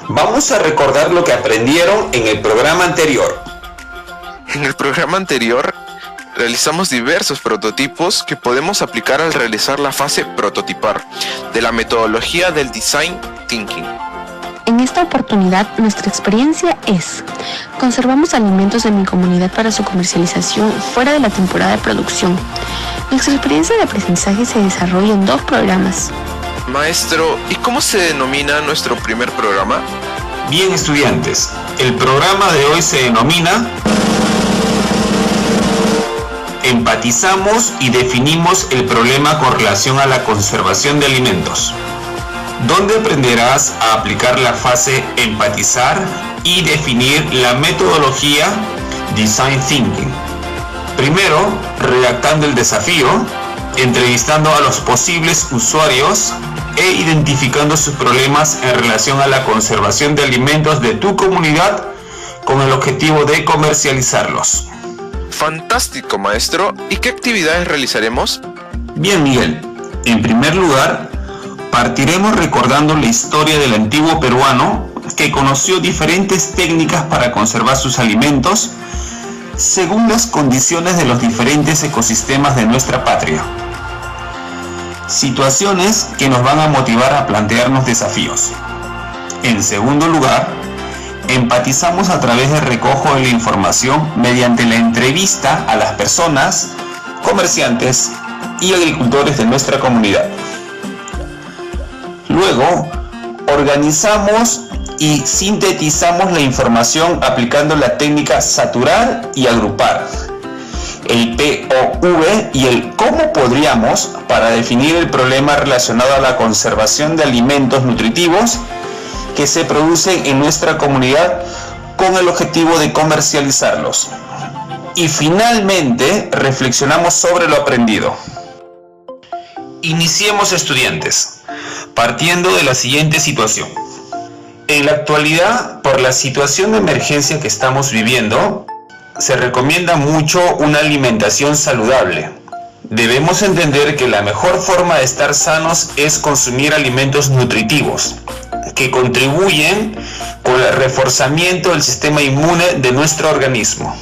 Vamos a recordar lo que aprendieron en el programa anterior. En el programa anterior realizamos diversos prototipos que podemos aplicar al realizar la fase prototipar de la metodología del Design Thinking. En esta oportunidad, nuestra experiencia es: conservamos alimentos en mi comunidad para su comercialización fuera de la temporada de producción. Nuestra experiencia de aprendizaje se desarrolla en 2 programas. Maestro, ¿y cómo se denomina nuestro primer programa? Bien, estudiantes, el programa de hoy se denomina Empatizamos y definimos el problema con relación a la conservación de alimentos, donde aprenderás a aplicar la fase empatizar y definir la metodología Design Thinking. Primero, redactando el desafío, entrevistando a los posibles usuarios e identificando sus problemas en relación a la conservación de alimentos de tu comunidad con el objetivo de comercializarlos. Fantástico, maestro. ¿Y qué actividades realizaremos? Bien, Miguel. En primer lugar, partiremos recordando la historia del antiguo peruano que conoció diferentes técnicas para conservar sus alimentos según las condiciones de los diferentes ecosistemas de nuestra patria. Situaciones que nos van a motivar a plantearnos desafíos. En segundo lugar, empatizamos a través del recojo de la información mediante la entrevista a las personas, comerciantes y agricultores de nuestra comunidad. Luego, organizamos y sintetizamos la información aplicando la técnica saturar y agrupar, el POV y el cómo podríamos para definir el problema relacionado a la conservación de alimentos nutritivos que se producen en nuestra comunidad con el objetivo de comercializarlos. Y finalmente, reflexionamos sobre lo aprendido. Iniciemos, estudiantes, partiendo de la siguiente situación. En la actualidad, por la situación de emergencia que estamos viviendo, se recomienda mucho una alimentación saludable. Debemos entender que la mejor forma de estar sanos es consumir alimentos nutritivos, que contribuyen con el reforzamiento del sistema inmune de nuestro organismo.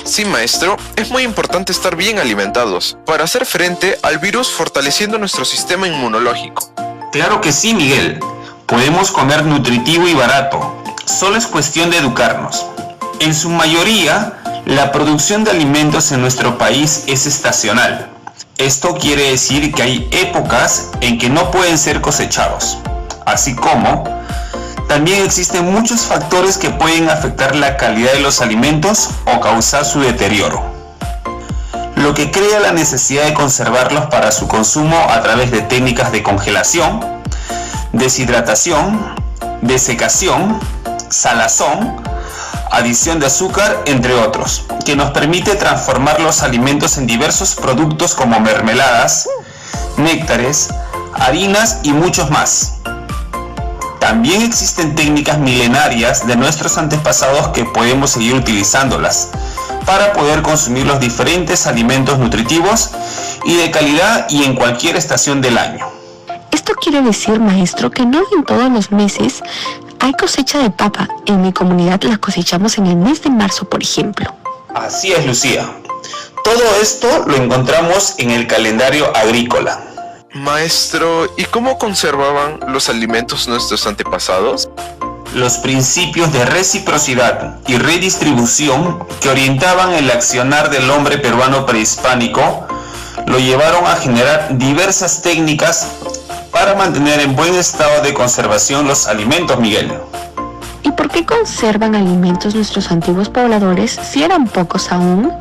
Sí, maestro, es muy importante estar bien alimentados para hacer frente al virus fortaleciendo nuestro sistema inmunológico. Claro que sí, Miguel. Podemos comer nutritivo y barato. Solo es cuestión de educarnos. En su mayoría, la producción de alimentos en nuestro país es estacional. Esto quiere decir que hay épocas en que no pueden ser cosechados. Así como también existen muchos factores que pueden afectar la calidad de los alimentos o causar su deterioro, lo que crea la necesidad de conservarlos para su consumo a través de técnicas de congelación, deshidratación, desecación, salazón, adición de azúcar, entre otros, que nos permite transformar los alimentos en diversos productos como mermeladas, néctares, harinas y muchos más. También existen técnicas milenarias de nuestros antepasados que podemos seguir utilizándolas para poder consumir los diferentes alimentos nutritivos y de calidad y en cualquier estación del año. Esto quiere decir, maestro, que no en todos los meses hay cosecha de papa. En mi comunidad la cosechamos en el mes de marzo, por ejemplo. Así es, Lucía. Todo esto lo encontramos en el calendario agrícola. Maestro, ¿y cómo conservaban los alimentos nuestros antepasados? Los principios de reciprocidad y redistribución que orientaban el accionar del hombre peruano prehispánico lo llevaron a generar diversas técnicas para mantener en buen estado de conservación los alimentos, Miguel. ¿Y por qué conservan alimentos nuestros antiguos pobladores si eran pocos aún?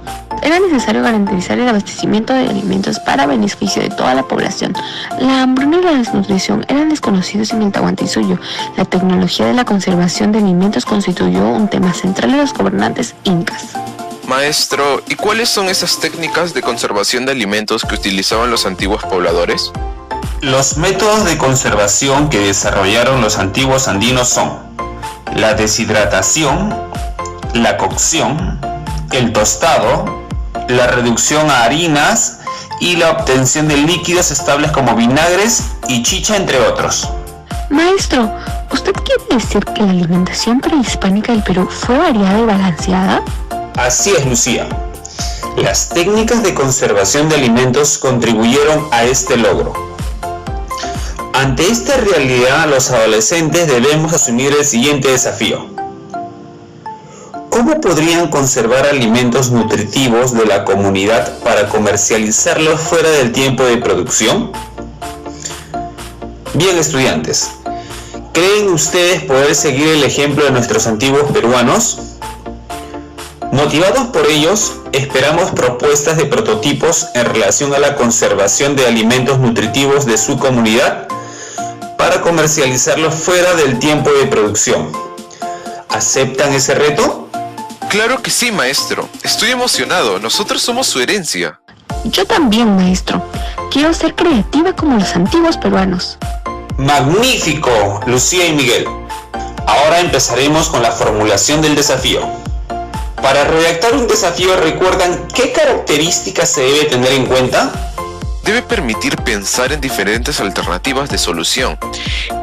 Era necesario garantizar el abastecimiento de alimentos para beneficio de toda la población. La hambruna y la desnutrición eran desconocidos en el Tahuantinsuyo. La tecnología de la conservación de alimentos constituyó un tema central de los gobernantes incas. Maestro, ¿y cuáles son esas técnicas de conservación de alimentos que utilizaban los antiguos pobladores? Los métodos de conservación que desarrollaron los antiguos andinos son la deshidratación, la cocción, el tostado, la reducción a harinas y la obtención de líquidos estables como vinagres y chicha, entre otros. Maestro, ¿Usted quiere decir que la alimentación prehispánica del Perú fue variada y balanceada? Así es, Lucía. Las técnicas de conservación de alimentos contribuyeron a este logro. Ante esta realidad, los adolescentes debemos asumir el siguiente desafío. ¿Cómo podrían conservar alimentos nutritivos de la comunidad para comercializarlos fuera del tiempo de producción? Bien, estudiantes, ¿creen ustedes poder seguir el ejemplo de nuestros antiguos peruanos? Motivados por ellos, esperamos propuestas de prototipos en relación a la conservación de alimentos nutritivos de su comunidad para comercializarlos fuera del tiempo de producción. ¿Aceptan ese reto? Claro que sí, maestro. Estoy emocionado. Nosotros somos su herencia. Yo también, maestro. Quiero ser creativa como los antiguos peruanos. ¡Magnífico, Lucía y Miguel! Ahora empezaremos con la formulación del desafío. Para redactar un desafío, ¿recuerdan qué características se debe tener en cuenta? Debe permitir pensar en diferentes alternativas de solución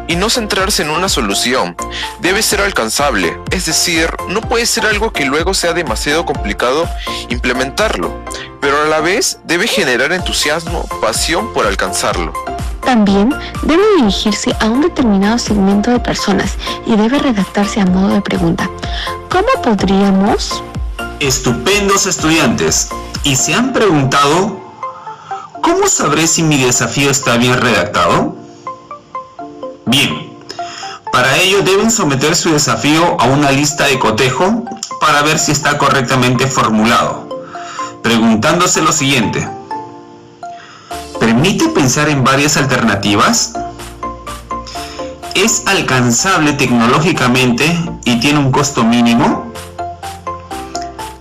y no centrarse en una solución. Debe ser alcanzable, es decir, no puede ser algo que luego sea demasiado complicado implementarlo, pero a la vez debe generar entusiasmo, pasión por alcanzarlo. También debe dirigirse a un determinado segmento de personas y debe redactarse a modo de pregunta. ¿Cómo podríamos? Estupendos, estudiantes. ¿Y se han preguntado cómo sabré si mi desafío está bien redactado? Bien, para ello deben someter su desafío a una lista de cotejo para ver si está correctamente formulado, preguntándose lo siguiente. ¿Permite pensar en varias alternativas? ¿Es alcanzable tecnológicamente y tiene un costo mínimo?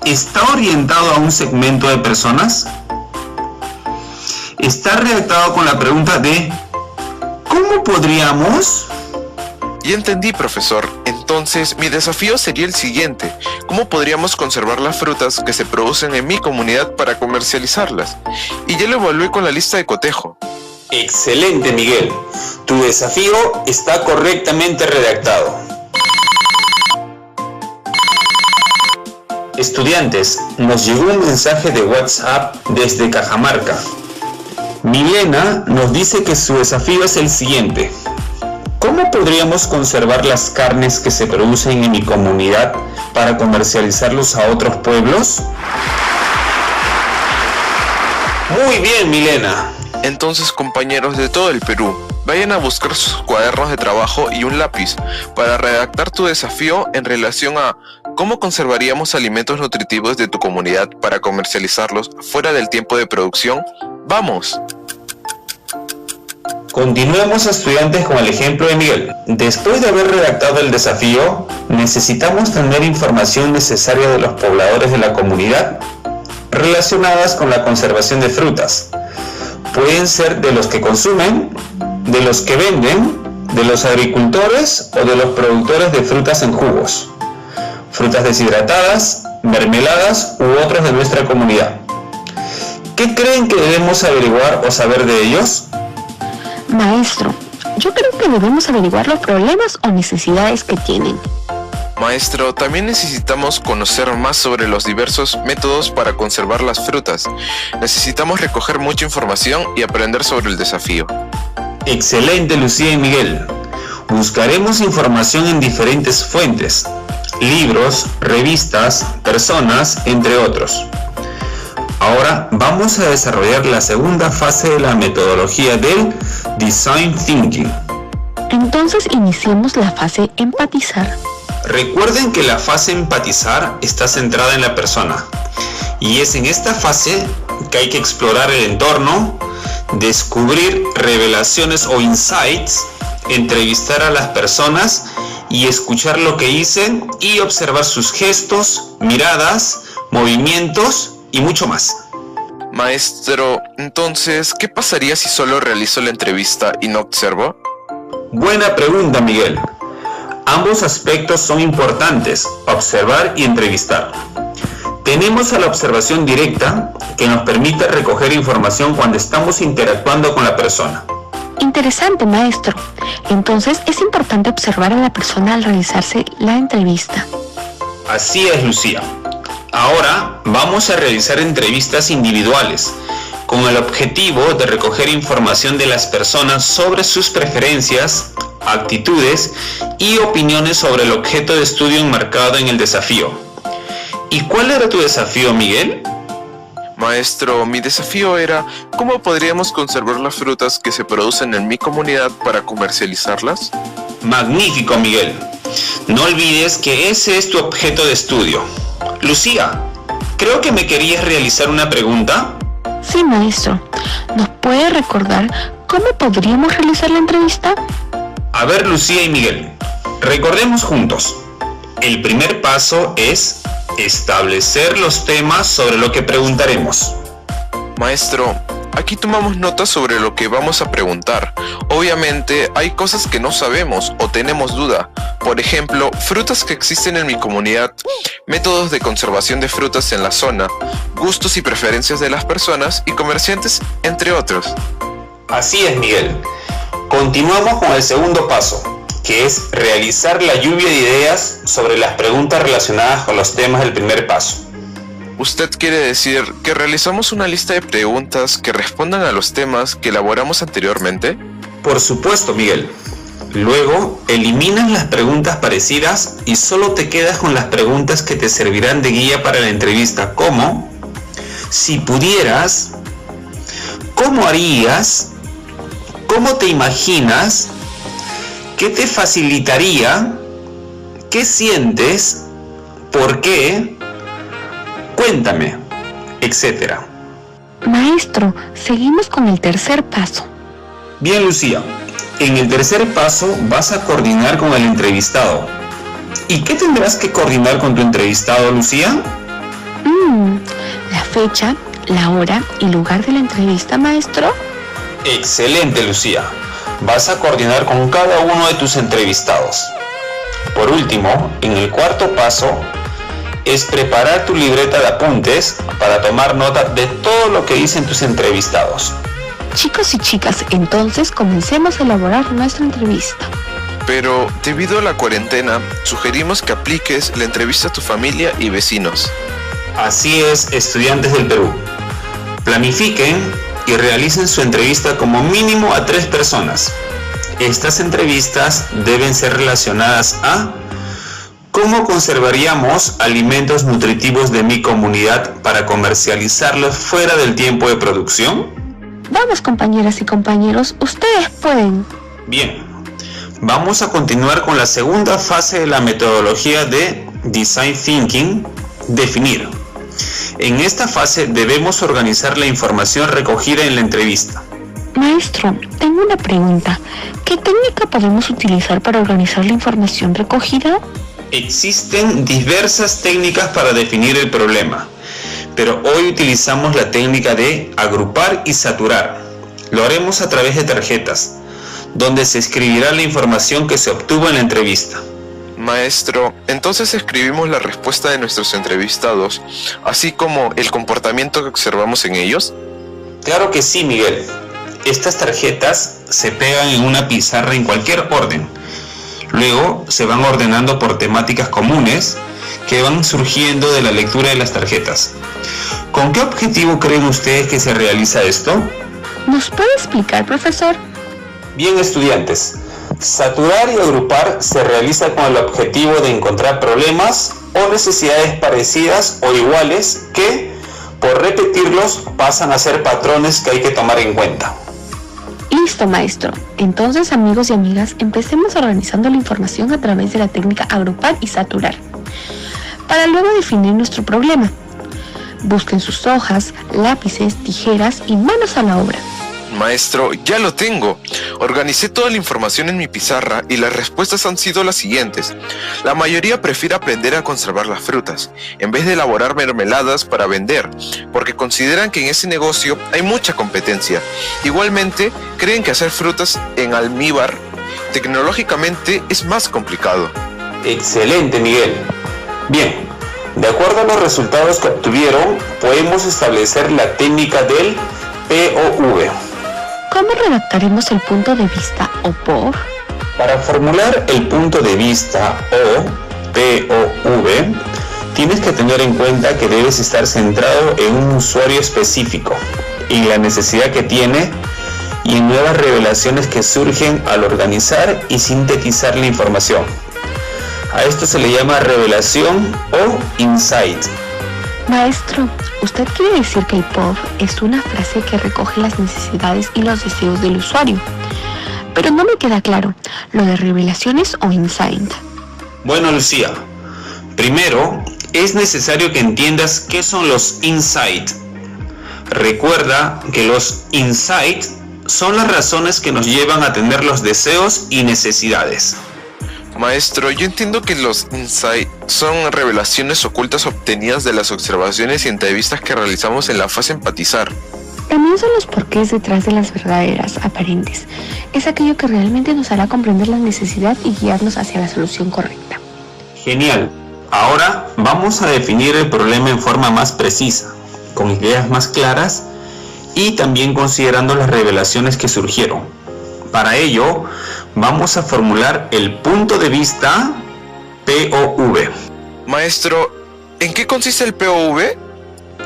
¿Está orientado a un segmento de personas? Está redactado con la pregunta de ¿cómo podríamos? Ya entendí, profesor. Entonces, mi desafío sería el siguiente. ¿Cómo podríamos conservar las frutas que se producen en mi comunidad para comercializarlas? Y ya lo evalué con la lista de cotejo. Excelente, Miguel. Tu desafío está correctamente redactado. Estudiantes, nos llegó un mensaje de WhatsApp desde Cajamarca. Milena nos dice que su desafío es el siguiente. ¿Cómo podríamos conservar las carnes que se producen en mi comunidad para comercializarlos a otros pueblos? Muy bien, Milena. Entonces, compañeros de todo el Perú, vayan a buscar sus cuadernos de trabajo y un lápiz para redactar tu desafío en relación a cómo conservaríamos alimentos nutritivos de tu comunidad para comercializarlos fuera del tiempo de producción. ¡Vamos! Continuemos, estudiantes, con el ejemplo de Miguel. Después de haber redactado el desafío, necesitamos tener información necesaria de los pobladores de la comunidad relacionadas con la conservación de frutas. Pueden ser de los que consumen, de los que venden, de los agricultores o de los productores de frutas en jugos, frutas deshidratadas, mermeladas u otros de nuestra comunidad. ¿Qué creen que debemos averiguar o saber de ellos? Maestro, yo creo que debemos averiguar los problemas o necesidades que tienen. Maestro, también necesitamos conocer más sobre los diversos métodos para conservar las frutas. Necesitamos recoger mucha información y aprender sobre el desafío. Excelente, Lucía y Miguel. Buscaremos información en diferentes fuentes, libros, revistas, personas, entre otros. Ahora vamos a desarrollar la segunda fase de la metodología del Design Thinking. Entonces iniciemos la fase empatizar. Recuerden que la fase empatizar está centrada en la persona y es en esta fase que hay que explorar el entorno, descubrir revelaciones o insights, entrevistar a las personas y escuchar lo que dicen y observar sus gestos, miradas, movimientos y mucho más. Maestro, entonces, ¿qué pasaría si solo realizo la entrevista y no observo? Buena pregunta, Miguel. Ambos aspectos son importantes, observar y entrevistar. Tenemos a la observación directa, que nos permite recoger información cuando estamos interactuando con la persona. Interesante, maestro. Entonces es importante observar a la persona al realizarse la entrevista. Así es, Lucía. Ahora vamos a realizar entrevistas individuales con el objetivo de recoger información de las personas sobre sus preferencias, actitudes y opiniones sobre el objeto de estudio enmarcado en el desafío. ¿Y cuál era tu desafío, Miguel? Maestro, mi desafío era ¿cómo podríamos conservar las frutas que se producen en mi comunidad para comercializarlas? Magnífico, Miguel. No olvides que ese es tu objeto de estudio. Lucía, creo que me querías realizar una pregunta. Sí, maestro. ¿Nos puede recordar cómo podríamos realizar la entrevista? A ver, Lucía y Miguel, recordemos juntos. El primer paso es establecer los temas sobre lo que preguntaremos. Maestro, aquí tomamos notas sobre lo que vamos a preguntar. Obviamente hay cosas que no sabemos o tenemos duda. Por ejemplo, frutas que existen en mi comunidad, métodos de conservación de frutas en la zona, gustos y preferencias de las personas y comerciantes, entre otros. Así es, Miguel. Continuamos con el segundo paso, que es realizar la lluvia de ideas sobre las preguntas relacionadas con los temas del primer paso. ¿Usted quiere decir que realizamos una lista de preguntas que respondan a los temas que elaboramos anteriormente? Por supuesto, Miguel. Luego, eliminas las preguntas parecidas y solo te quedas con las preguntas que te servirán de guía para la entrevista, como: si pudieras, ¿cómo harías? ¿Cómo te imaginas? ¿Qué te facilitaría? ¿Qué sientes? ¿Por qué? Cuéntame, etcétera. Maestro, seguimos con el tercer paso. Bien, Lucía. En el tercer paso vas a coordinar con el entrevistado. ¿Y qué tendrás que coordinar con tu entrevistado, Lucía? La fecha, la hora y lugar de la entrevista, maestro. Excelente, Lucía. Vas a coordinar con cada uno de tus entrevistados. Por último, en el cuarto paso, es preparar tu libreta de apuntes para tomar nota de todo lo que dicen tus entrevistados. Chicos y chicas, entonces comencemos a elaborar nuestra entrevista. Pero, debido a la cuarentena, sugerimos que apliques la entrevista a tu familia y vecinos. Así es, estudiantes del Perú. Planifiquen y realicen su entrevista como mínimo a 3 personas. Estas entrevistas deben ser relacionadas a ¿cómo conservaríamos alimentos nutritivos de mi comunidad para comercializarlos fuera del tiempo de producción? Vamos, compañeras y compañeros, ustedes pueden. Bien, vamos a continuar con la segunda fase de la metodología de Design Thinking, definir. En esta fase debemos organizar la información recogida en la entrevista. Maestro, tengo una pregunta. ¿Qué técnica podemos utilizar para organizar la información recogida? Existen diversas técnicas para definir el problema, pero hoy utilizamos la técnica de agrupar y saturar. Lo haremos a través de tarjetas, donde se escribirá la información que se obtuvo en la entrevista. Maestro, entonces escribimos la respuesta de nuestros entrevistados, así como el comportamiento que observamos en ellos. Claro que sí, Miguel. Estas tarjetas se pegan en una pizarra en cualquier orden. Luego se van ordenando por temáticas comunes que van surgiendo de la lectura de las tarjetas. ¿Con qué objetivo creen ustedes que se realiza esto? ¿Nos puede explicar, profesor? Bien, estudiantes. Saturar y agrupar se realiza con el objetivo de encontrar problemas o necesidades parecidas o iguales que, por repetirlos, pasan a ser patrones que hay que tomar en cuenta. Listo, maestro. Entonces, amigos y amigas, empecemos organizando la información a través de la técnica agrupar y saturar, para luego definir nuestro problema. Busquen sus hojas, lápices, tijeras y manos a la obra. Maestro, ya lo tengo. Organicé toda la información en mi pizarra y las respuestas han sido las siguientes. La mayoría prefiere aprender a conservar las frutas, en vez de elaborar mermeladas para vender, porque consideran que en ese negocio hay mucha competencia. Igualmente, creen que hacer frutas en almíbar tecnológicamente es más complicado. Excelente, Miguel. Bien, de acuerdo a los resultados que obtuvieron, podemos establecer la técnica del POV. ¿Cómo redactaremos el punto de vista o POV? Para formular el punto de vista o POV, tienes que tener en cuenta que debes estar centrado en un usuario específico, en la necesidad que tiene y en nuevas revelaciones que surgen al organizar y sintetizar la información. A esto se le llama revelación o insight. Maestro, ¿usted quiere decir que el POV es una frase que recoge las necesidades y los deseos del usuario? Pero no me queda claro, ¿lo de revelaciones o insight? Bueno, Lucía, primero es necesario que entiendas qué son los insight. Recuerda que los insight son las razones que nos llevan a tener los deseos y necesidades. Maestro, yo entiendo que los insights son revelaciones ocultas obtenidas de las observaciones y entrevistas que realizamos en la fase empatizar. También son los porqués detrás de las verdaderas, aparentes. Es aquello que realmente nos hará comprender la necesidad y guiarnos hacia la solución correcta. Genial. Ahora vamos a definir el problema en forma más precisa, con ideas más claras y también considerando las revelaciones que surgieron. Para ello, vamos a formular el punto de vista POV. Maestro, ¿en qué consiste el POV?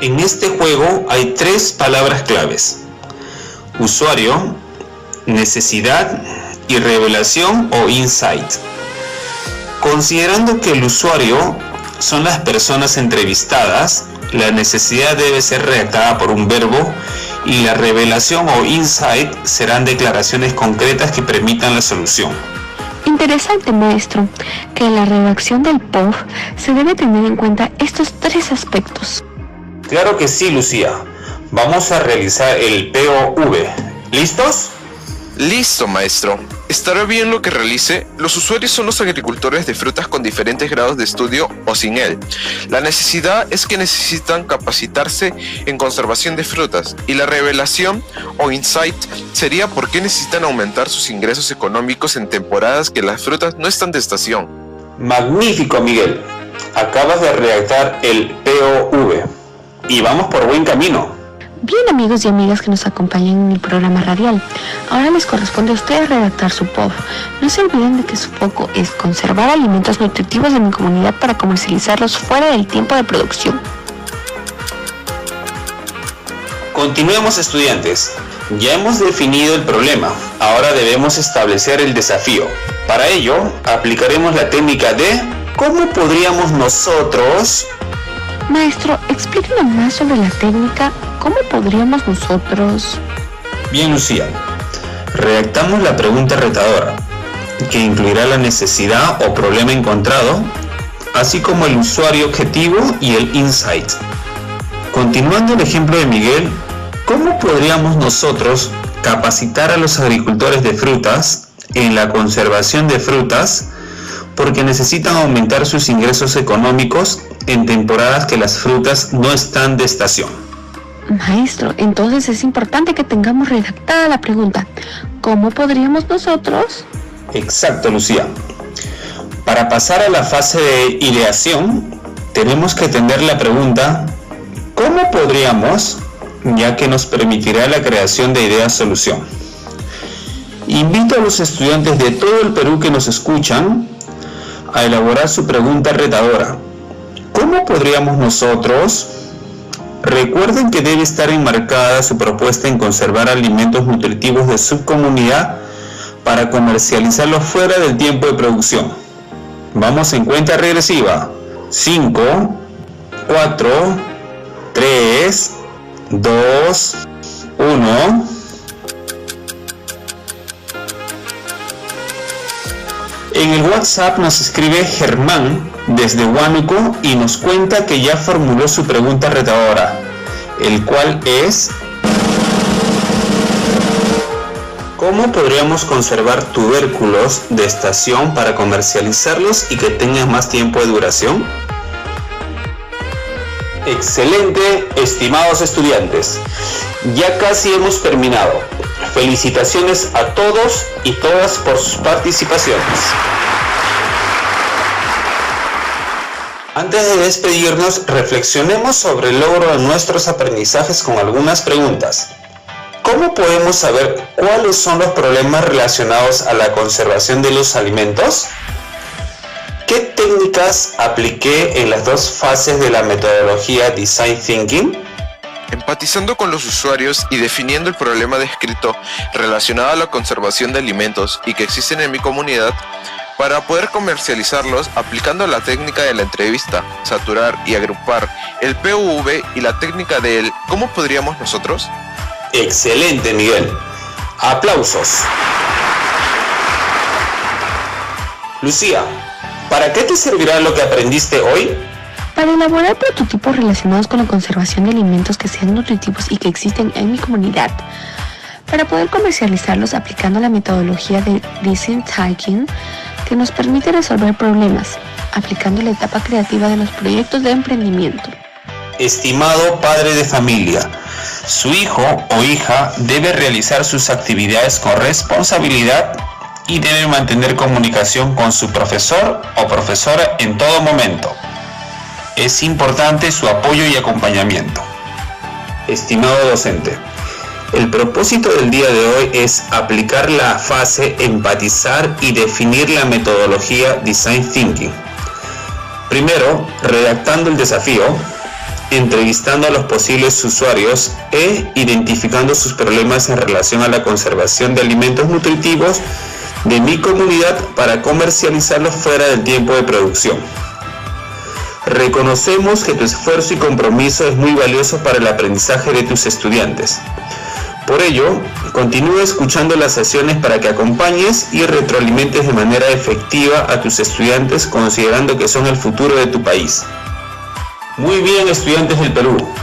En este juego hay 3 palabras claves: usuario, necesidad y revelación o insight. Considerando que el usuario son las personas entrevistadas, la necesidad debe ser redactada por un verbo y la revelación o insight serán declaraciones concretas que permitan la solución. Interesante, maestro, que en la redacción del POV se debe tener en cuenta estos 3 aspectos. Claro que sí, Lucía. Vamos a realizar el POV. ¿Listos? Listo, maestro. ¿Estará bien lo que realice? Los usuarios son los agricultores de frutas con diferentes grados de estudio o sin él. La necesidad es que necesitan capacitarse en conservación de frutas y la revelación o insight sería por qué necesitan aumentar sus ingresos económicos en temporadas que las frutas no están de estación. Magnífico, Miguel. Acabas de redactar el POV y vamos por buen camino. Bien, amigos y amigas que nos acompañan en el programa radial, ahora les corresponde a ustedes redactar su POV. No se olviden de que su foco es conservar alimentos nutritivos de mi comunidad para comercializarlos fuera del tiempo de producción. Continuemos, estudiantes. Ya hemos definido el problema, ahora debemos establecer el desafío. Para ello, aplicaremos la técnica de ¿cómo podríamos nosotros? Maestro, explíquenos más sobre la técnica. ¿Cómo podríamos nosotros? Bien, Lucía. Redactamos la pregunta retadora, que incluirá la necesidad o problema encontrado, así como el usuario objetivo y el insight. Continuando el ejemplo de Miguel, ¿cómo podríamos nosotros capacitar a los agricultores de frutas en la conservación de frutas porque necesitan aumentar sus ingresos económicos en temporadas que las frutas no están de estación? Maestro, entonces es importante que tengamos redactada la pregunta. ¿Cómo podríamos nosotros? Exacto, Lucía. Para pasar a la fase de ideación, tenemos que tener la pregunta ¿cómo podríamos?, ya que nos permitirá la creación de ideas-solución. Invito a los estudiantes de todo el Perú que nos escuchan a elaborar su pregunta retadora. ¿Cómo podríamos nosotros? Recuerden que debe estar enmarcada su propuesta en conservar alimentos nutritivos de su comunidad para comercializarlos fuera del tiempo de producción. Vamos en cuenta regresiva. 5, 4, 3, 2, 1. En el WhatsApp nos escribe Germán desde Huánuco y nos cuenta que ya formuló su pregunta retadora, el cual es: ¿cómo podríamos conservar tubérculos de estación para comercializarlos y que tengan más tiempo de duración? Excelente, estimados estudiantes. Ya casi hemos terminado. Felicitaciones a todos y todas por sus participaciones. Antes de despedirnos, reflexionemos sobre el logro de nuestros aprendizajes con algunas preguntas. ¿Cómo podemos saber cuáles son los problemas relacionados a la conservación de los alimentos? ¿Qué técnicas apliqué en las dos fases de la metodología Design Thinking? Empatizando con los usuarios y definiendo el problema descrito relacionado a la conservación de alimentos y que existen en mi comunidad, para poder comercializarlos aplicando la técnica de la entrevista, saturar y agrupar, el PUV y la técnica del ¿cómo podríamos nosotros? Excelente, Miguel. Aplausos. Lucía, ¿para qué te servirá lo que aprendiste hoy? Para elaborar prototipos relacionados con la conservación de alimentos que sean nutritivos y que existen en mi comunidad, para poder comercializarlos aplicando la metodología de Design Thinking, que nos permite resolver problemas, aplicando la etapa creativa de los proyectos de emprendimiento. Estimado padre de familia, su hijo o hija debe realizar sus actividades con responsabilidad y debe mantener comunicación con su profesor o profesora en todo momento. Es importante su apoyo y acompañamiento. Estimado docente, el propósito del día de hoy es aplicar la fase empatizar y definir la metodología Design Thinking. Primero, redactando el desafío, entrevistando a los posibles usuarios e identificando sus problemas en relación a la conservación de alimentos nutritivos de mi comunidad para comercializarlos fuera del tiempo de producción. Reconocemos que tu esfuerzo y compromiso es muy valioso para el aprendizaje de tus estudiantes. Por ello, continúa escuchando las sesiones para que acompañes y retroalimentes de manera efectiva a tus estudiantes, considerando que son el futuro de tu país. Muy bien, estudiantes del Perú.